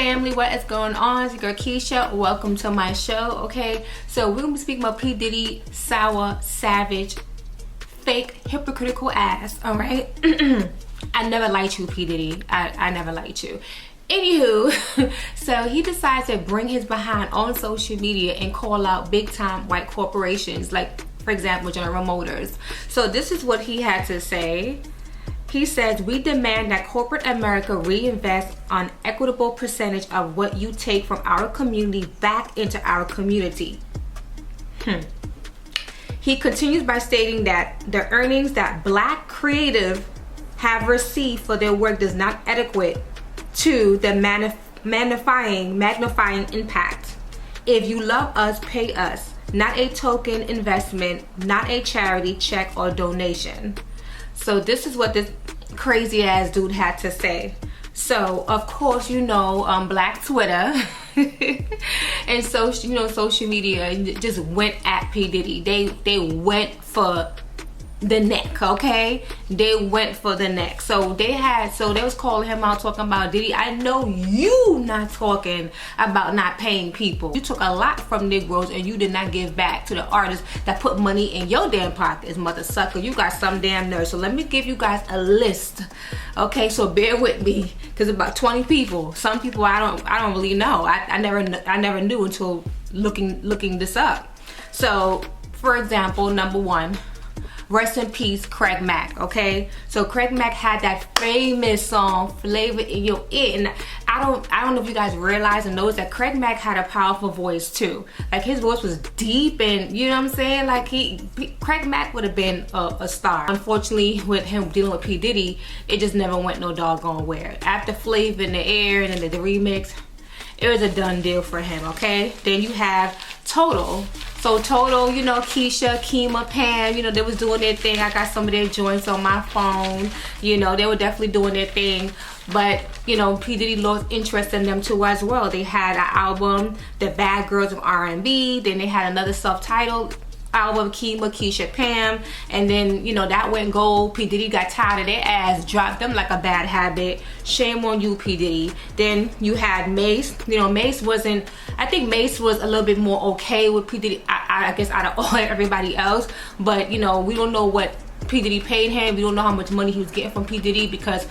family, what is going on? It's your girl Keisha. Welcome to my show. Okay, so we're gonna be speaking about P. Diddy, sour, savage, fake, hypocritical ass. All right. I never liked you, P. Diddy. I never liked you. Anywho, so he decides to bring his behind on social media and call out big time white corporations, like for example General Motors. So this is what he had to say. He says, "We demand that corporate America reinvest an equitable percentage of what you take from our community back into our community." He continues by stating that the earnings that black creative have received for their work does not adequate to the magnifying impact. If you love us, pay us. Not a token investment, not a charity check or donation. So this is what this crazy ass dude had to say. So of course, you know, black Twitter and social media just went at P. Diddy. They went for the neck, okay? They went for the neck. So they was calling him out, talking about, Diddy, I know you not talking about not paying people. You took a lot from Negroes and you did not give back to the artists that put money in your damn pockets, mother sucker. You got some damn nerve. So let me give you guys a list, okay? So bear with me, because about 20 people. Some people I don't really know. I never knew until looking this up. So for example, number one, rest in peace, Craig Mack, okay? So Craig Mack had that famous song, Flavor in Your Ear. And I don't know if you guys realize and notice that Craig Mack had a powerful voice too. Like his voice was deep and, you know what I'm saying? Like Craig Mack would have been a star. Unfortunately, with him dealing with P. Diddy, it just never went no doggone where. After Flavor in the Air and then the remix, it was a done deal for him, okay? Then you have Total. So Total, you know, Keisha, Kima, Pam, you know, they was doing their thing. I got some of their joints on my phone. You know, they were definitely doing their thing. But, you know, P. Diddy lost interest in them too as well. They had an album, The Bad Girls of R&B. Then they had another self-titled album, Kima, Keisha, Pam, and then, you know, that went gold. P. Diddy got tired of their ass, dropped them like a bad habit. Shame on you, P. Diddy. Then you had Mace. You know, I think Mace was a little bit more okay with P. Diddy, I guess, out of all everybody else. But, you know, we don't know what P. Diddy paid him. We don't know how much money he was getting from P. Diddy, because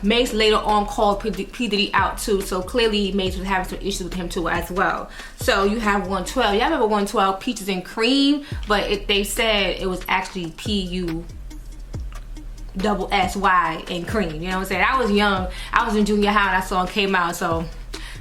Mace later on called P. Diddy out too, so clearly Mace was having some issues with him too as well. So you have 112. Y'all remember 112, Peaches and Cream, but they said it was actually PUSSY and Cream. You know what I'm saying? I was young. I was in junior high when that song came out, so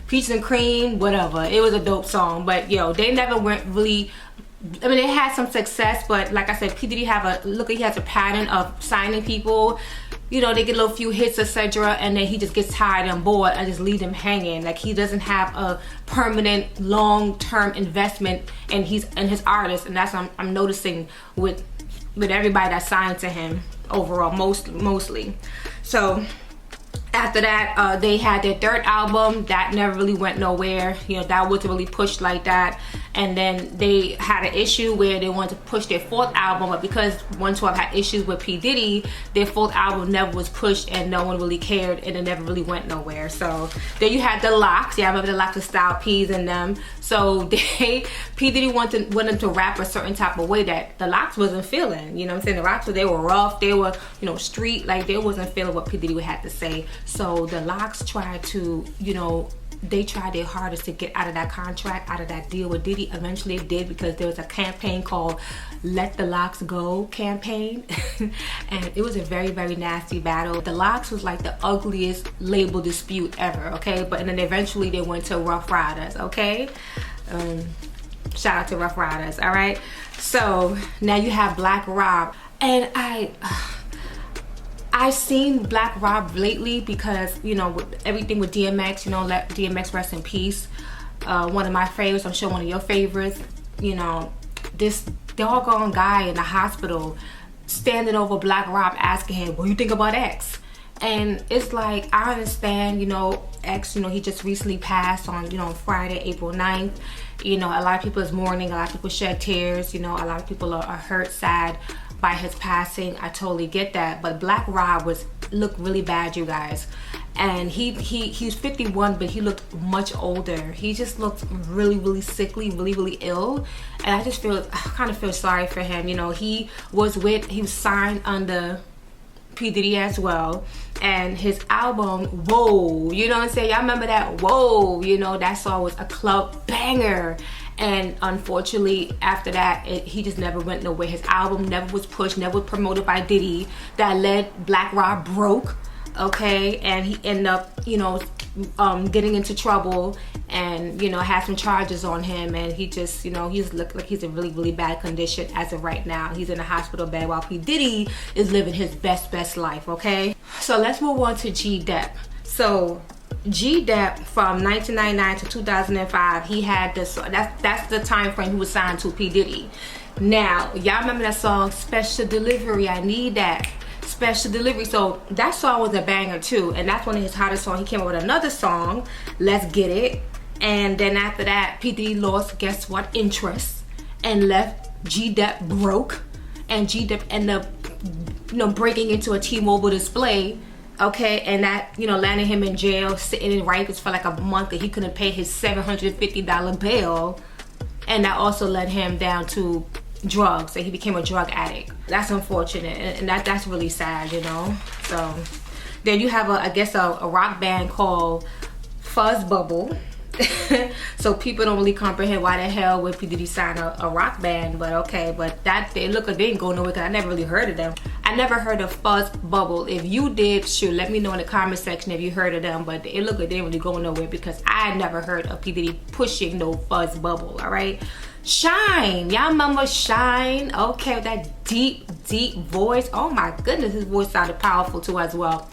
Peaches and Cream, whatever. It was a dope song, but yo, they never went really. I mean, they had some success, but like I said, P. Diddy he has a pattern of signing people. You know, they get a little few hits, etc., and then he just gets tired and bored and just leave them hanging. Like he doesn't have a permanent, long-term investment in his artists, and that's what I'm noticing with everybody that's signed to him overall, mostly. So after that, they had their third album that never really went nowhere. You know, that wasn't really pushed like that. And then they had an issue where they wanted to push their fourth album, but because 112 had issues with P. Diddy, their fourth album never was pushed and no one really cared, and it never really went nowhere. So then you had the Locks. Yeah, I remember the Locks with Style P's in them. So P. Diddy wanted them to rap a certain type of way that the Locks wasn't feeling. You know what I'm saying? The Locks, they were rough, they were, you know, street, like they wasn't feeling what P. Diddy would have to say. So the Locks tried to, you know, they tried their hardest to get out of that contract, out of that deal with Diddy. Eventually it did, because there was a campaign called Let the Locks Go campaign. And it was a very, very nasty battle. The Locks was like the ugliest label dispute ever, okay? But and then eventually they went to Rough Riders, okay? Shout out to Rough Riders, all right? So now you have Black Rob. And I've seen Black Rob lately because, you know, with everything with DMX, you know, let DMX rest in peace. One of my favorites, I'm sure one of your favorites, you know, this doggone guy in the hospital standing over Black Rob asking him, what do you think about X? And it's like, I understand, you know, X, you know, he just recently passed on, you know, Friday, April 9th. You know, a lot of people is mourning, a lot of people shed tears, you know, a lot of people are hurt, sad by his passing. I totally get that. But Black Rob was looked really bad, you guys. And he's 51, but he looked much older. He just looked really sickly, really ill. And I just kind of feel sorry for him. You know, he was signed under P. Diddy as well, and his album Whoa, you know what I'm saying, y'all remember that? Whoa, you know, that song was a club banger. And unfortunately after that, he just never went nowhere. His album never was pushed, never was promoted by Diddy. That led Black Rob broke, okay, and he ended up, you know, getting into trouble, and, you know, had some charges on him, and he just, you know, he's looked like he's in really bad condition as of right now. He's in a hospital bed while P. Diddy is living his best life, okay? So let's move on to G. Dep. So G. Dep, from 1999 to 2005, he had this, that's the time frame he was signed to P. Diddy. Now, y'all remember that song, Special Delivery, I Need That. Special Delivery. So that song was a banger too, and that's one of his hottest songs. He came up with another song, Let's Get It, and then after that, P. Diddy lost, guess what, interest, and left. G. Dep broke, and G. Dep ended up, you know, breaking into a T-Mobile display, okay, and that, you know, landed him in jail, sitting in Rikers for like a month, that he couldn't pay his $750 bail, and that also led him down to drugs, and he became a drug addict. That's unfortunate, and that's really sad, you know. So then you have I guess a rock band called Fuzz Bubble. So people don't really comprehend why the hell would P. Diddy sign a rock band, but okay. But that they didn't go nowhere, because I never really heard of them. I never heard of Fuzz Bubble. If you did, sure, let me know in the comment section if you heard of them. But it looked like they didn't really go nowhere, because I never heard of P. Diddy pushing no Fuzz Bubble. All right. Shine, y'all remember Shine? Okay, with that deep voice. Oh my goodness, his voice sounded powerful too as well.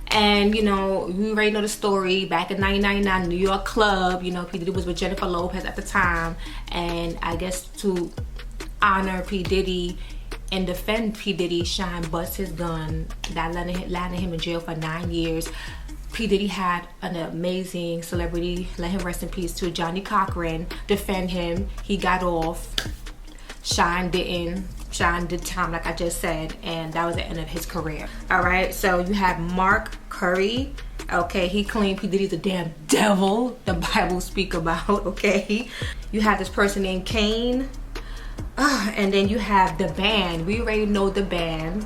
And, you know, you already know the story. Back in 1999, New York club, you know, P. Diddy was with Jennifer Lopez at the time, and I guess to honor P. Diddy and defend P. Diddy, Shine bust his gun. That landed him in jail for 9 years. P. Diddy had an amazing celebrity, let him rest in peace, to Johnny Cochran, defend him. He got off. Shine didn't. Shine did time, like I just said, and that was the end of his career. All right, so you have Mark Curry. Okay, he claimed P. Diddy's a damn devil, the Bible speak about, okay? You have this person named Kane. And then you have the band. We already know the band.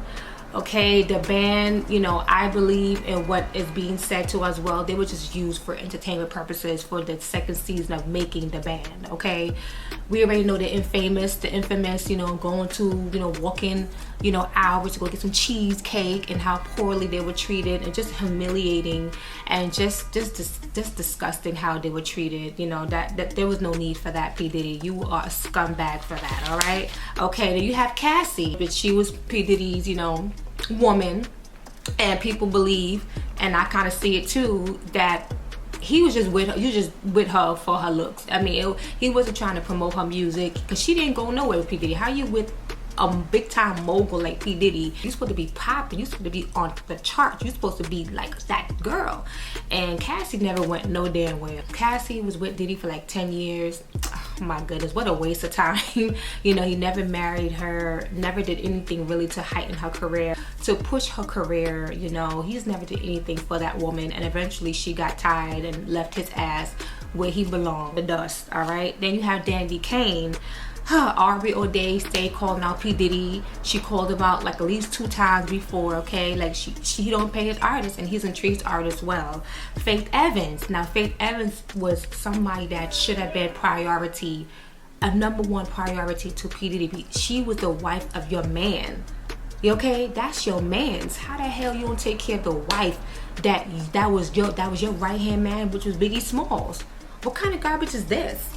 Okay, the band, you know, I believe in what is being said to as well. They were just used for entertainment purposes for the second season of making the band, okay? We already know the infamous, you know, going to, you know, walking, you know, hours to go get some cheesecake, and how poorly they were treated, and just humiliating, and just disgusting how they were treated. You know, that there was no need for that, P. Diddy. You are a scumbag for that, all right? Okay, then you have Cassie, but she was P. Diddy's, you know, woman, and people believe, and I kind of see it too, that he was just with her. You just with her for her looks. I mean, he wasn't trying to promote her music, because she didn't go nowhere with P. Diddy. How you with a big time mogul like P. Diddy? You're supposed to be popping. You're supposed to be on the charts. You're supposed to be like that girl. And Cassie never went no damn where. Cassie was with Diddy for like 10 years. Oh my goodness, what a waste of time. You know, he never married her, never did anything really to heighten her career, to push her career. You know, he's never did anything for that woman, and eventually she got tired and left his ass where he belonged, the dust. All right, then you have Dandy Kane. Aubrey O'Day stayed calling out P. Diddy. She called him out like at least 2 times before, okay? Like she don't pay his artists, and he's intrigued artists well. Faith Evans. Now Faith Evans was somebody that should have been priority, a #1 priority to P. Diddy. She was the wife of your man. Okay, that's your man's. How the hell you don't take care of the wife that was your right hand man, which was Biggie Smalls? What kind of garbage is this?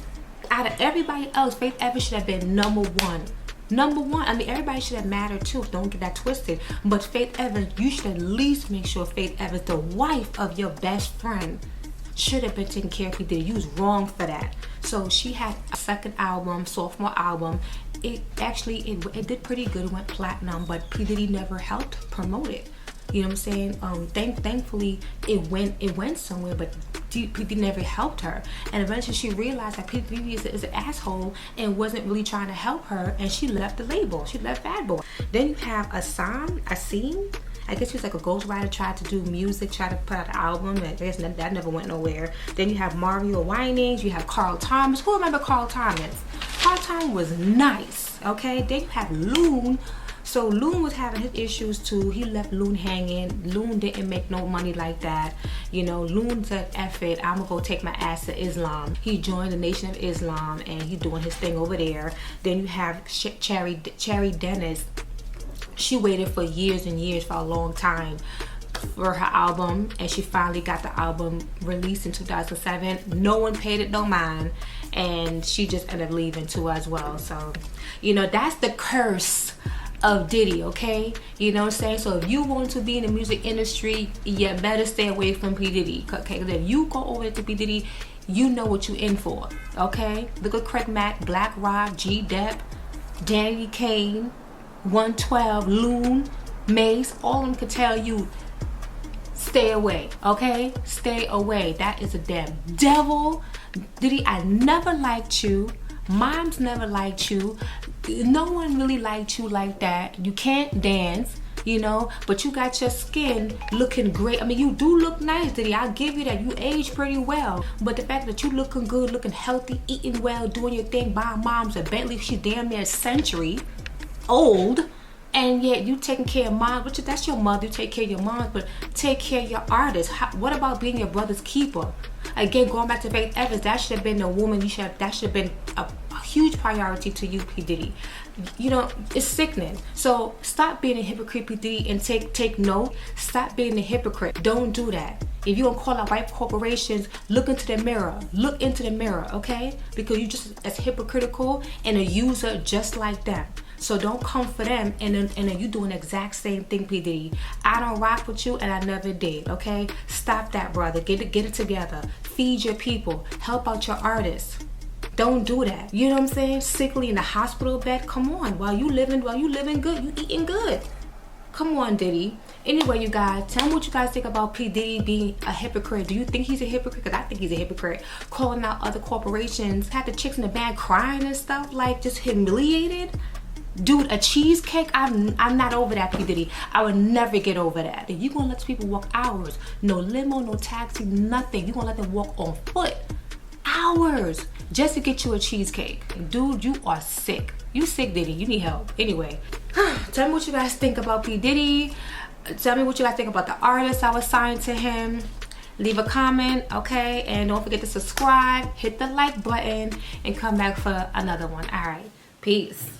Out of everybody else, Faith Evans should have been #1. #1. I mean, everybody should have mattered too. Don't get that twisted. But Faith Evans, you should at least make sure Faith Evans, the wife of your best friend, should have been taking care of P. Diddy. You was wrong for that. So she had a second album, sophomore album. It did pretty good. It went platinum, but P. Diddy never helped promote it. You know what I'm saying? Thankfully, it went somewhere, but P. Diddy never helped her. And eventually she realized that P. Diddy is an asshole and wasn't really trying to help her, and she left the label. She left Bad Boy. Then you have Asim, I guess he was like a ghostwriter, tried to do music, tried to put out an album, and I guess that never went nowhere. Then you have Mario Winans, you have Carl Thomas. Who remember Carl Thomas? Carl Thomas was nice, okay? Then you have Loon. So Loon was having his issues too. He left Loon hanging. Loon didn't make no money like that. You know, Loon said, F it, I'm gonna go take my ass to Islam. He joined the Nation of Islam and he doing his thing over there. Then you have Cherry Dennis. She waited for years and years, for a long time, for her album, and she finally got the album released in 2007. No one paid it no mind, and she just ended up leaving too as well. So, you know, that's the curse of Diddy, okay? You know what I'm saying? So if you want to be in the music industry, you better stay away from P. Diddy, okay? Because if you go over to P. Diddy, you know what you in for, okay? Look at Craig Mack, Black Rock, G. Depp, Danny Kane, 112, Loon, Mace. All of them could tell you, stay away, okay? Stay away. That is a damn devil. Diddy, I never liked you. Moms never liked you. No one really liked you like that. You can't dance, you know, but you got your skin looking great. I mean, you do look nice, Diddy. I'll give you that. You age pretty well. But the fact that you looking good, looking healthy, eating well, doing your thing, buying moms a Bentley, she damn near a century old, and yet you taking care of mom, which that's your mother, you take care of your mom, but take care of your artist. What about being your brother's keeper? Again, going back to Faith Evans, that should have been the woman that should have been a huge priority to you, P. Diddy. You know, it's sickening. So stop being a hypocrite, P. Diddy, and take note. Stop being a hypocrite. Don't do that. If you don't call out white corporations, look into the mirror. Look into the mirror, okay? Because you just as hypocritical and a user just like them. So don't come for them and then you doing the exact same thing, P. Diddy. I don't rock with you and I never did, okay? Stop that, brother. Get it together. Feed your people. Help out your artists. Don't do that. You know what I'm saying? Sickly in the hospital bed. Come on. While you living good, you eating good. Come on, Diddy. Anyway, you guys, tell me what you guys think about P. Diddy being a hypocrite. Do you think he's a hypocrite? Because I think he's a hypocrite. Calling out other corporations. Had the chicks in the band crying and stuff, like just humiliated. Dude, a cheesecake? I'm not over that, P. Diddy. I would never get over that. If you gonna let people walk hours, no limo, no taxi, nothing. You gonna let them walk on foot hours just to get you a cheesecake. Dude, you are sick. You sick, Diddy. You need help. Anyway, tell me what you guys think about P. Diddy. Tell me what you guys think about the artist I was signed to him. Leave a comment, okay? And don't forget to subscribe, hit the like button, and come back for another one. All right, peace.